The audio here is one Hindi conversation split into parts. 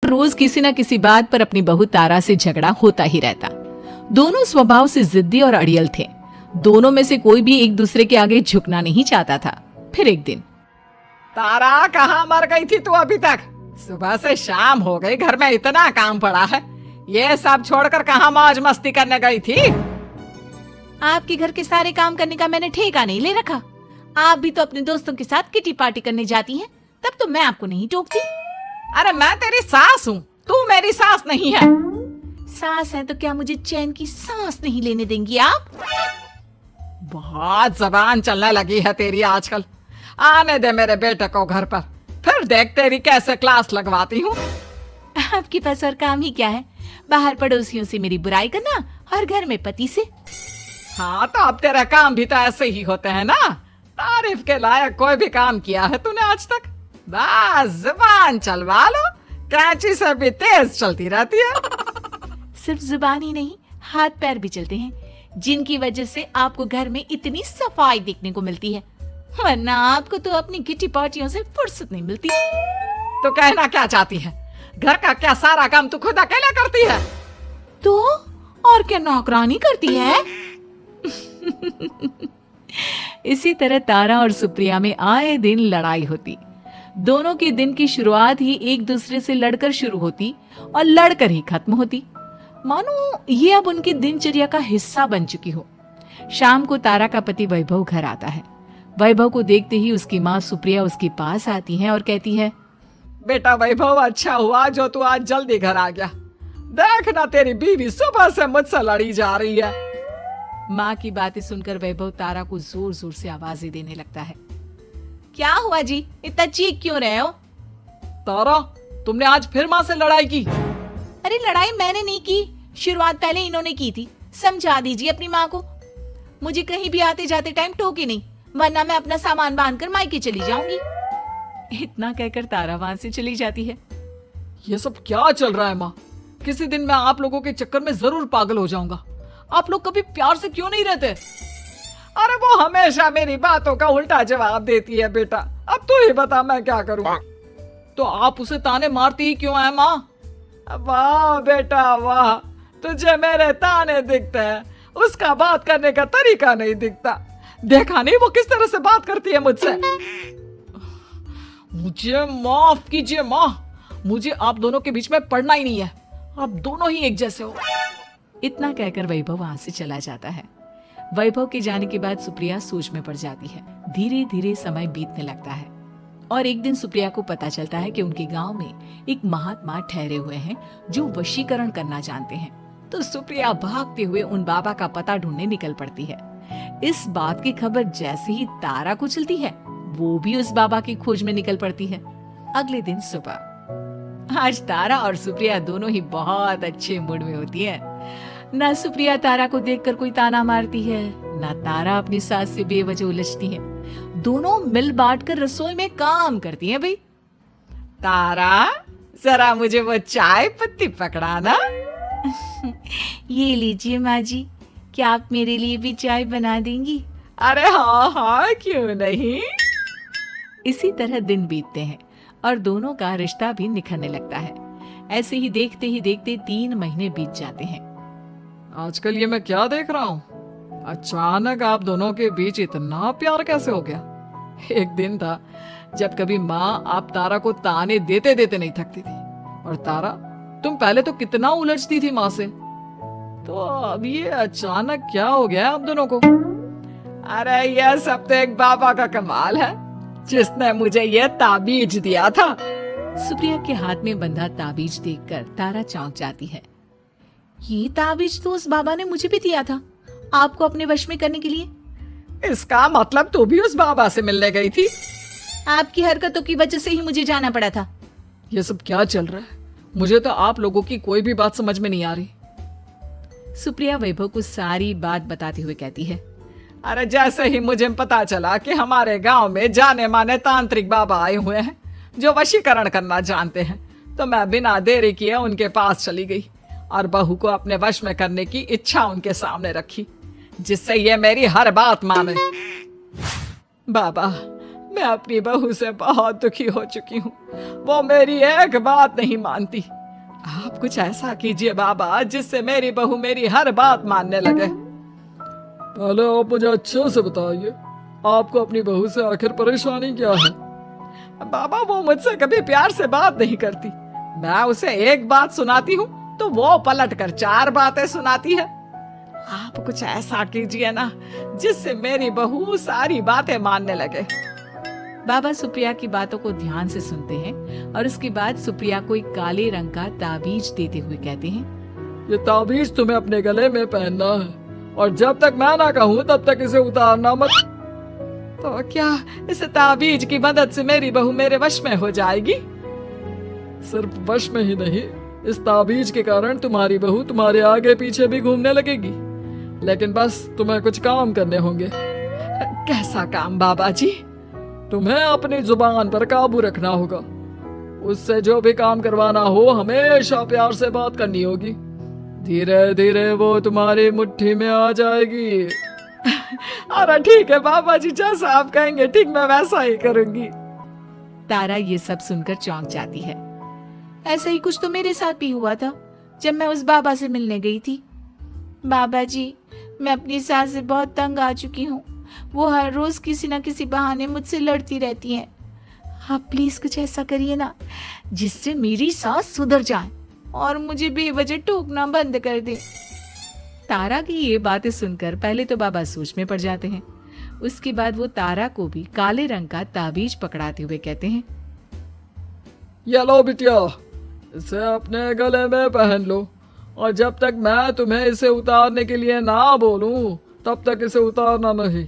रोज किसी न किसी बात पर अपनी बहू तारा से झगड़ा होता ही रहता। दोनों स्वभाव से जिद्दी और अड़ियल थे। दोनों में से कोई भी एक दूसरे के आगे झुकना नहीं चाहता था। फिर एक दिन, तारा कहाँ मर गई थी तू अभी तक? सुबह से शाम हो गई, घर में इतना काम पड़ा है, ये सब छोड़कर कहाँ मौज मस्ती करने गई थी? आपके घर के सारे काम करने का मैंने ठेका नहीं ले रखा। आप भी तो अपने दोस्तों के साथ किटी पार्टी करने जाती हैं, तब तो मैं आपको नहीं टोकती। अरे मैं तेरी सास हूँ, तू मेरी सास नहीं है। सास है तो क्या मुझे चैन की सांस नहीं लेने देंगी आप? बहुत जबान चलने लगी है तेरी आजकल। आने दे मेरे बेटे को घर पर, फिर देख तेरी कैसे क्लास लगवाती हूँ। आपके पास और काम ही क्या है? बाहर पड़ोसियों से मेरी बुराई करना और घर में पति से। हाँ तो अब तेरे काम भी तो ऐसे ही होते हैं ना। तारीफ के लायक कोई भी काम किया है तूने आज तक? बस जुबान चलवा लो, कैंची से भी तेज चलती रहती है। सिर्फ जुबान ही नहीं, हाथ पैर भी चलते हैं, जिनकी वजह से आपको घर में इतनी सफाई देखने को मिलती है, वरना आपको तो अपनी किटी पार्टियों से फुर्सत नहीं मिलती। तो कहना क्या चाहती है? घर का क्या सारा काम तू खुद अकेला करती है? तो और क्या नौकरानी करती है? इसी तरह तारा और सुप्रिया में आए दिन लड़ाई होती। दोनों के दिन की शुरुआत ही एक दूसरे से लड़कर शुरू होती और लड़कर ही खत्म होती, मानो ये अब उनकी दिनचर्या का हिस्सा बन चुकी हो। शाम को तारा का पति वैभव घर आता है। वैभव को देखते ही उसकी माँ सुप्रिया उसके पास आती है और कहती है, बेटा वैभव, अच्छा हुआ जो तू आज जल्दी घर आ गया। देखना तेरी बीवी सुबह से मुझसे लड़ी जा रही है। माँ की बातें सुनकर वैभव तारा को जोर जोर से आवाजें देने लगता है। क्या हुआ जी, इतना चीख क्यों रहे हो? तारा, तुमने आज फिर माँ से लड़ाई की? अरे लड़ाई मैंने नहीं की, शुरुआत पहले इन्होंने की थी। समझा दीजिए अपनी माँ को। मुझे कहीं भी आते जाते टाइम टोके नहीं, वरना मैं अपना सामान बांधकर मायके चली जाऊंगी। इतना कहकर तारा वहां से चली जाती है। ये सब क्या चल रहा है माँ? किसी दिन मैं आप लोगों के चक्कर में जरूर पागल हो जाऊंगा। आप लोग कभी प्यार से क्यों नहीं रहते? अरे वो हमेशा मेरी बातों का उल्टा जवाब देती है बेटा। अब तू ही बता मैं क्या करूं? तो आप उसे ताने मारती ही क्यों है माँ? वाह बेटा वाह, तुझे मेरे ताने दिखते हैं, उसका बात करने का तरीका नहीं दिखता। देखा नहीं वो किस तरह से बात करती है मुझसे। मुझे माफ कीजिए माँ, मुझे आप दोनों के बीच में पड़ना ही नहीं है। आप दोनों ही एक जैसे हो। इतना कहकर वैभव वहां से चला जाता है। वैभव के जाने के बाद सुप्रिया सोच में पड़ जाती है। धीरे धीरे समय बीतने लगता है और एक दिन सुप्रिया को पता चलता है कि उनके गांव में एक महात्मा ठहरे हुए हैं जो वशीकरण करना जानते हैं। तो सुप्रिया भागते हुए उन बाबा का पता ढूंढने निकल पड़ती है। इस बात की खबर जैसे ही तारा को चलती है, वो भी उस बाबा की खोज में निकल पड़ती है। अगले दिन सुबह, आज तारा और सुप्रिया दोनों ही बहुत अच्छे मूड में होती है। ना सुप्रिया तारा को देखकर कोई ताना मारती है, ना तारा अपनी सास से बेवजह उलझती है। दोनों मिल बांट कर रसोई में काम करती हैं। भाई तारा, जरा मुझे वो चाय पत्ती पकड़ाना। ये लीजिए माँ जी, क्या आप मेरे लिए भी चाय बना देंगी? अरे हाँ हाँ, क्यों नहीं। इसी तरह दिन बीतते हैं और दोनों का रिश्ता भी निखरने लगता है। ऐसे ही देखते 3 महीने बीत जाते हैं। आजकल ये मैं क्या देख रहा हूँ? अचानक आप दोनों के बीच इतना प्यार कैसे हो गया? एक दिन था जब कभी माँ आप तारा को ताने देते देते नहीं थकती थी, और तारा, तुम पहले तो कितना उलझती थी माँ से, तो अब ये अचानक क्या हो गया आप दोनों को? अरे ये सब तो एक बाबा का कमाल है, जिसने मुझे ये ताबीज दिया था। सुप्रिया के हाथ में बंधा ताबीज देखकर तारा चौंक जाती है। ये ताबीज तो उस बाबा ने मुझे भी दिया था, आपको अपने वश में करने के लिए। इसका मतलब तू भी उस बाबा से मिलने गई थी? आपकी हरकतों की वजह से ही मुझे जाना पड़ा था। ये सब क्या चल रहा है? मुझे तो आप लोगों की कोई भी बात समझ में नहीं आ रही। सुप्रिया वैभव को सारी बात बताते हुए कहती है, अरे जैसे ही मुझे पता चला कि हमारे गांव में जाने माने तांत्रिक बाबा आए हुए हैं जो वशीकरण करना जानते हैं, तो मैं बिना देरी किए उनके पास चली गई और बहू को अपने वश में करने की इच्छा उनके सामने रखी, जिससे ये मेरी हर बात माने। बाबा, मैं अपनी बहू से बहुत दुखी हो चुकी हूँ। वो मेरी एक बात नहीं मानती। आप कुछ ऐसा कीजिए बाबा जिससे मेरी बहू मेरी हर बात मानने लगे। पहले आप मुझे अच्छे से बताइए, आपको अपनी बहू से आखिर परेशानी क्या है? बाबा वो मुझसे कभी प्यार से बात नहीं करती। मैं उसे एक बात सुनाती हूँ तो वो पलट कर 4 बातें सुनाती है। आप कुछ ऐसा कीजिए ना जिससे मेरी बहू सारी बातें मानने लगे। बाबा सुप्रिया की बातों को ध्यान से सुनते हैं और उसके बाद सुप्रिया को एक काले रंग का ताबीज देते हुए कहते हैं, ये ताबीज तुम्हें अपने गले में पहनना है और जब तक मैं ना कहूँ तब तक इसे उतारना मत। तो क्या इस ताबीज की मदद से मेरी बहू मेरे वश में हो जाएगी? सिर्फ वश में ही नहीं, इस ताबीज के कारण तुम्हारी बहू तुम्हारे आगे पीछे भी घूमने लगेगी। लेकिन बस तुम्हें कुछ काम करने होंगे। कैसा काम बाबा जी? तुम्हें अपनी जुबान पर काबू रखना होगा। उससे जो भी काम करवाना हो हमेशा प्यार से बात करनी होगी। धीरे धीरे वो तुम्हारी मुट्ठी में आ जाएगी। अरे ठीक है बाबा जी, जैसा आप कहेंगे ठीक मैं वैसा ही करूंगी। तारा ये सब सुनकर चौंक जाती है। ऐसा ही कुछ तो मेरे साथ भी हुआ था जब मैं उस बाबा से मिलने गई थी। बाबा जी, मैं अपनी सास से बहुत तंग आ चुकी हूँ। वो हर रोज किसी न किसी बहाने मुझसे लड़ती रहती हैं। आप प्लीज कुछ ऐसा करिए ना जिससे मेरी सास सुधर जाए और मुझे बेवजह टोकना बंद कर दे। तारा की ये बातें सुनकर पहले तो बाबा सोच में पड़ जाते हैं। उसके बाद वो तारा को भी काले रंग का ताबीज पकड़ाते हुए कहते हैं, ये लो बिटिया, इसे अपने गले में पहन लो और जब तक मैं तुम्हें इसे उतारने के लिए ना बोलूं तब तक इसे उतारना नहीं।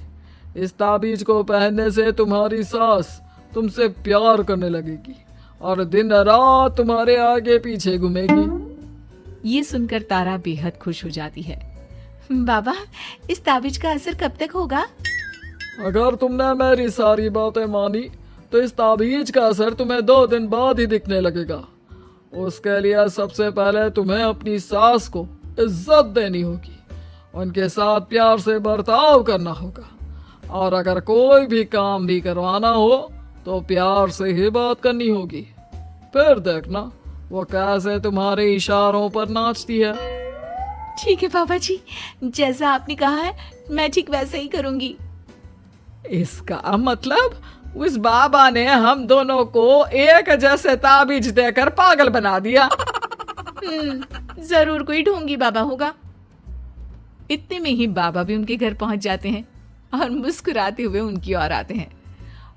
इस ताबीज को पहनने से तुम्हारी सास तुमसे प्यार करने लगेगी और दिन रात तुम्हारे आगे पीछे घूमेगी। ये सुनकर तारा बेहद खुश हो जाती है। बाबा, इस ताबीज का असर कब तक होगा? अगर तुमने मेरी सारी बातें मानी तो इस ताबीज का असर तुम्हें 2 दिन बाद ही दिखने लगेगा। उसके लिए सबसे पहले तुम्हें अपनी सास को इज्जत देनी होगी, उनके साथ प्यार से बर्ताव करना होगा और अगर कोई भी काम भी करवाना हो तो प्यार से ही बात करनी होगी। फिर देखना वो कैसे तुम्हारे इशारों पर नाचती है। ठीक है बाबा जी, जैसा आपने कहा है मैं ठीक वैसा ही करूंगी। इसका मतलब उस बाबा ने हम दोनों को एक जैसे ताबीज देकर पागल बना दिया। जरूर कोई ढोंगी बाबा होगा। इतने में ही बाबा भी उनके घर पहुंच जाते हैं और मुस्कुराते हुए उनकी ओर आते हैं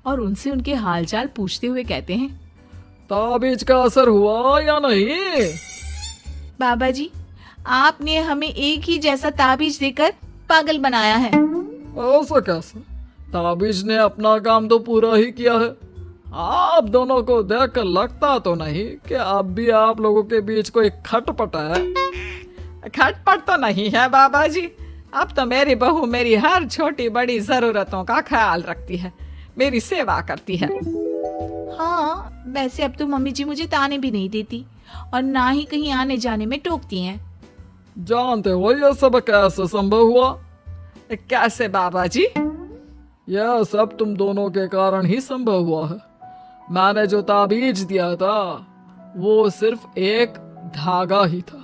और उनसे उनके हालचाल पूछते हुए कहते हैं, ताबीज का असर हुआ या नहीं? बाबा जी, आपने हमें एक ही जैसा ताबीज देकर पागल बनाया है। ऐसा कैसे? ताबीज ने अपना काम तो पूरा ही किया है। आप दोनों को देखकर लगता तो नहीं कि अब भी आप लोगों के बीच कोई खटपट है। खटपट तो नहीं है बाबा जी। अब तो मेरी बहू मेरी हर छोटी बड़ी जरूरतों का ख्याल रखती है, मेरी सेवा करती है। हाँ, वैसे अब तो मम्मी जी मुझे ताने भी नहीं देती और ना ही कहीं आने जाने में टोकती हैं। जानते हो यह सब कैसे संभव हुआ? कैसे बाबा जी? यह सब तुम दोनों के कारण ही संभव हुआ है। मैंने जो ताबीज दिया था वो सिर्फ एक धागा ही था।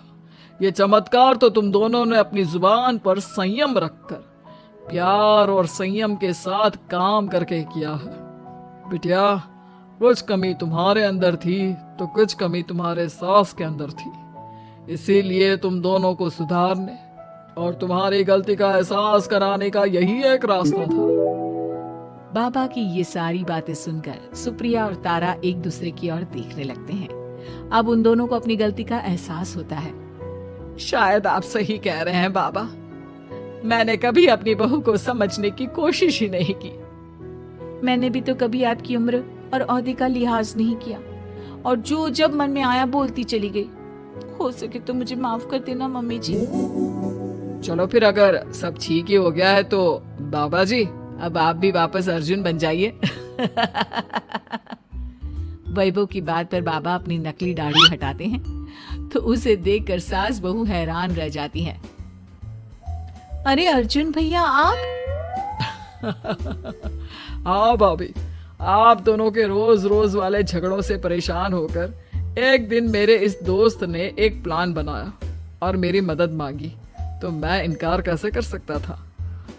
ये चमत्कार तो तुम दोनों ने अपनी जुबान पर संयम रखकर प्यार और संयम के साथ काम करके किया है। बिटिया, कुछ कमी तुम्हारे अंदर थी तो कुछ कमी तुम्हारे सास के अंदर थी। इसीलिए तुम दोनों को सुधारने और तुम्हारी गलती का एहसास कराने का यही एक रास्ता था। बाबा की ये सारी बातें सुनकर सुप्रिया और तारा एक दूसरे की ओर देखने लगते हैं। अब उन दोनों को अपनी गलती का एहसास होता है। शायद आप सही कह रहे हैं बाबा। मैंने कभी अपनी बहू को समझने की कोशिश ही नहीं की। मैंने भी तो कभी आपकी उम्र और ओहदे का लिहाज नहीं किया और जो जब मन में आया बोलती चली गई। हो सके तो मुझे माफ कर देना मम्मी जी। चलो फिर अगर सब ठीक ही हो गया है तो बाबा जी अब आप भी वापस अर्जुन बन जाइए। वैभव की बात पर बाबा अपनी नकली दाढ़ी हटाते हैं तो उसे देखकर सास बहू हैरान रह जाती हैं। अरे अर्जुन भैया, आप? हाँ भाभी, आप दोनों के रोज रोज वाले झगड़ों से परेशान होकर एक दिन मेरे इस दोस्त ने एक प्लान बनाया और मेरी मदद मांगी, तो मैं इनकार कैसे कर सकता था।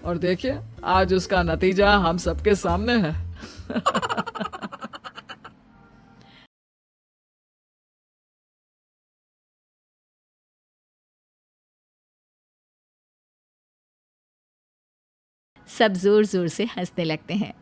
और देखिए आज उसका नतीजा हम सबके सामने है। सब जोर जोर से हंसने लगते हैं।